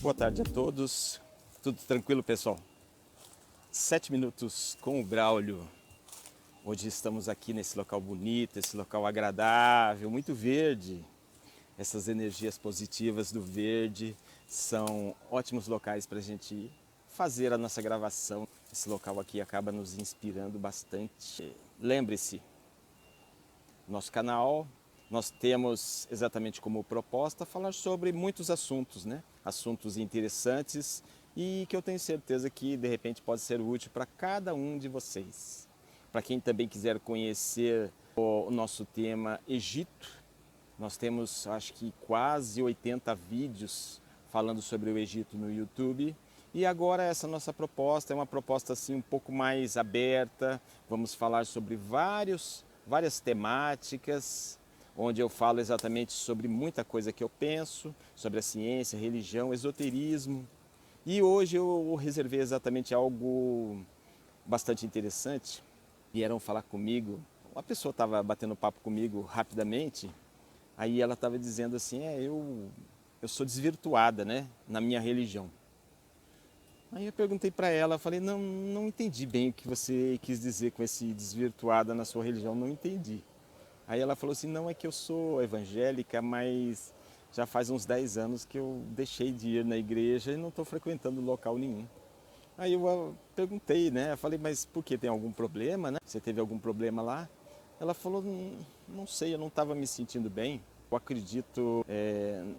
Boa tarde a todos. Tudo tranquilo, pessoal? 7 minutos com o Braulio. Hoje estamos aqui nesse local bonito, esse local agradável, muito verde. Essas energias positivas do verde são ótimos locais para a gente fazer a nossa gravação. Esse local aqui acaba nos inspirando bastante. Lembre-se, nosso canal, nós temos exatamente como proposta falar sobre muitos assuntos, né? Assuntos interessantes e que eu tenho certeza que de repente pode ser útil para cada um de vocês. Para quem também quiser conhecer o nosso tema Egito, nós temos acho que quase 80 vídeos falando sobre o Egito no YouTube. E agora essa nossa proposta é uma proposta assim um pouco mais aberta. Vamos falar sobre várias temáticas, onde eu falo exatamente sobre muita coisa que eu penso, sobre a ciência, religião, esoterismo. E hoje eu reservei exatamente algo bastante interessante. Vieram falar comigo, uma pessoa estava batendo papo comigo rapidamente, aí ela estava dizendo assim, eu sou desvirtuada, né, na minha religião. Aí eu perguntei para ela, falei, não entendi bem o que você quis dizer com esse desvirtuada na sua religião, não entendi. Aí ela falou assim, não, é que eu sou evangélica, mas já faz uns 10 anos que eu deixei de ir na igreja e não estou frequentando local nenhum. Aí eu perguntei, né, eu falei, mas por que, tem algum problema, né? Você teve algum problema lá? Ela falou, não sei, eu não estava me sentindo bem. Eu acredito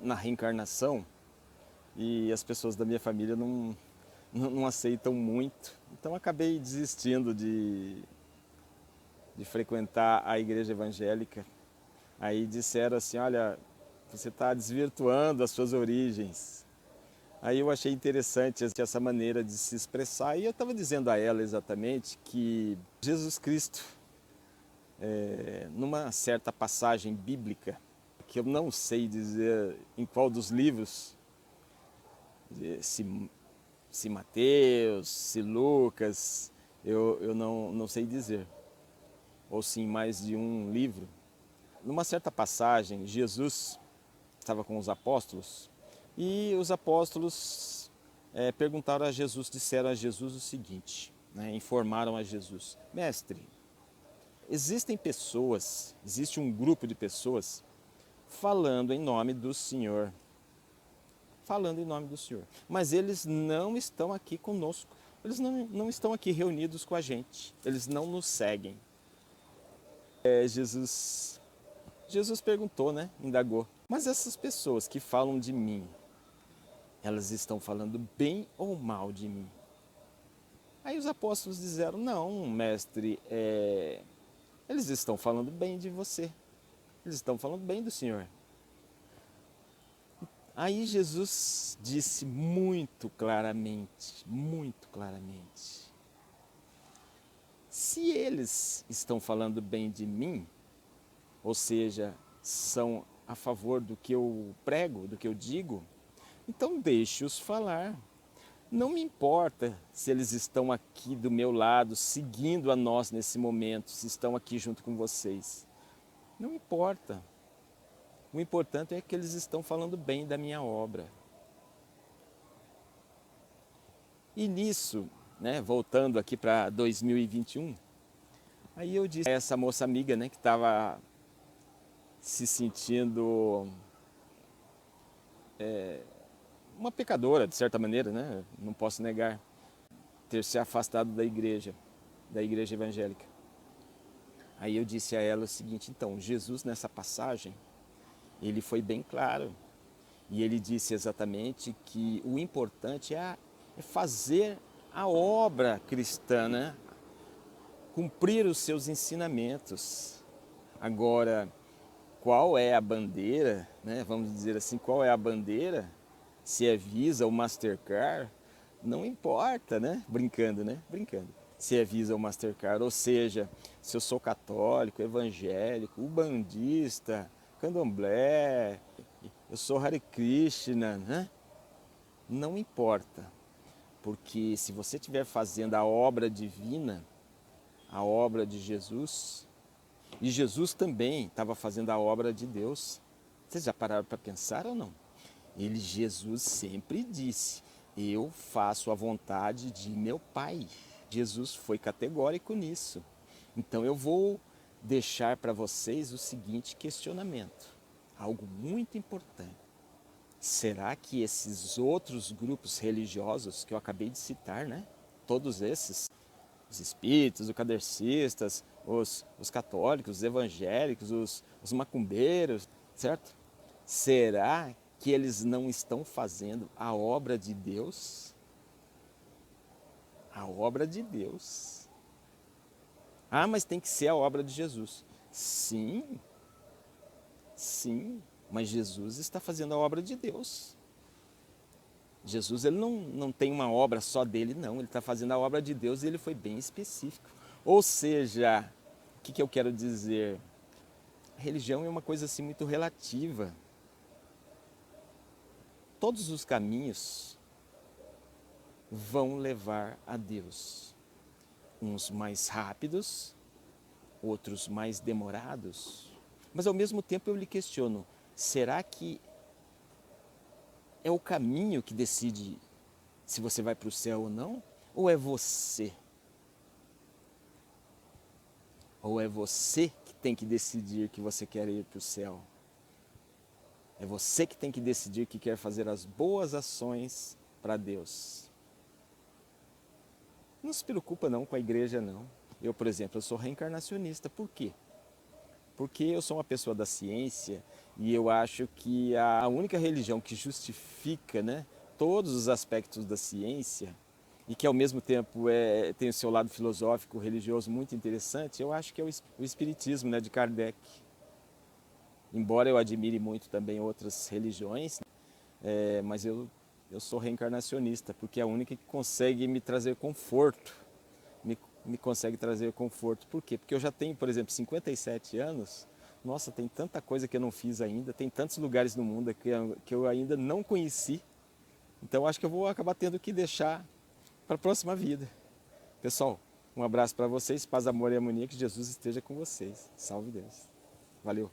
na reencarnação e as pessoas da minha família não aceitam muito. Então acabei desistindo de frequentar a igreja evangélica. Aí disseram assim, olha, você está desvirtuando as suas origens. Aí eu achei interessante essa maneira de se expressar e eu estava dizendo a ela exatamente que Jesus Cristo, numa certa passagem bíblica, que eu não sei dizer em qual dos livros, se Mateus, se Lucas, eu não sei dizer, ou se em mais de um livro. Numa certa passagem, Jesus estava com os apóstolos e os apóstolos perguntaram a Jesus, disseram a Jesus o seguinte, né, informaram a Jesus, mestre, existe um grupo de pessoas falando em nome do Senhor, mas eles não estão aqui conosco, eles não estão aqui reunidos com a gente, eles não nos seguem. Jesus perguntou, né, indagou, mas essas pessoas que falam de mim, elas estão falando bem ou mal de mim? Aí os apóstolos disseram, não, mestre, eles estão falando bem de você, eles estão falando bem do Senhor. Aí Jesus disse muito claramente, se eles estão falando bem de mim, ou seja, são a favor do que eu prego, do que eu digo, então deixe-os falar. Não me importa se eles estão aqui do meu lado, seguindo a nós nesse momento, se estão aqui junto com vocês. Não importa. O importante é que eles estão falando bem da minha obra. E nisso, né, voltando aqui para 2021, aí eu disse a essa moça amiga, né, que estava se sentindo uma pecadora, de certa maneira, né, não posso negar, ter se afastado da igreja evangélica. Aí eu disse a ela o seguinte, então, Jesus nessa passagem, ele foi bem claro. E ele disse exatamente que o importante é fazer a obra cristã, né? Cumprir os seus ensinamentos. Agora, qual é a bandeira, né? Vamos dizer assim, qual é a bandeira? Se é Visa ou Mastercard, não importa, né? Brincando, né? Brincando. Se é Visa ou Mastercard, ou seja, se eu sou católico, evangélico, ubandista, candomblé, eu sou Hare Krishna, né? Não importa, porque se você estiver fazendo a obra divina, a obra de Jesus, e Jesus também estava fazendo a obra de Deus, vocês já pararam para pensar ou não? Jesus sempre disse: eu faço a vontade de meu Pai. Jesus foi categórico nisso. Então eu vou deixar para vocês o seguinte questionamento, algo muito importante. Será que esses outros grupos religiosos que eu acabei de citar, né? Todos esses, os espíritas, os kardecistas, os católicos, os evangélicos, os macumbeiros, certo? Será que eles não estão fazendo a obra de Deus? A obra de Deus. Ah, mas tem que ser a obra de Jesus. Sim, sim, mas Jesus está fazendo a obra de Deus. Jesus ele não tem uma obra só dele, não. Ele está fazendo a obra de Deus e ele foi bem específico. Ou seja, o que eu quero dizer? A religião é uma coisa assim muito relativa. Todos os caminhos vão levar a Deus. Uns mais rápidos, outros mais demorados. Mas ao mesmo tempo eu lhe questiono, será que é o caminho que decide se você vai para o céu ou não? Ou é você? Ou é você que tem que decidir que você quer ir para o céu? É você que tem que decidir que quer fazer as boas ações para Deus. Não se preocupa não com a igreja não. Eu, por exemplo, eu sou reencarnacionista. Por quê? Porque eu sou uma pessoa da ciência e eu acho que a única religião que justifica, né, todos os aspectos da ciência e que ao mesmo tempo tem o seu lado filosófico, religioso muito interessante, eu acho que é o Espiritismo, né, de Kardec. Embora eu admire muito também outras religiões, mas eu sou reencarnacionista, porque é a única que consegue me trazer conforto. Me consegue trazer conforto. Por quê? Porque eu já tenho, por exemplo, 57 anos. Nossa, tem tanta coisa que eu não fiz ainda, tem tantos lugares no mundo que eu ainda não conheci. Então acho que eu vou acabar tendo que deixar para a próxima vida. Pessoal, um abraço para vocês, paz, amor e harmonia, que Jesus esteja com vocês. Salve Deus. Valeu.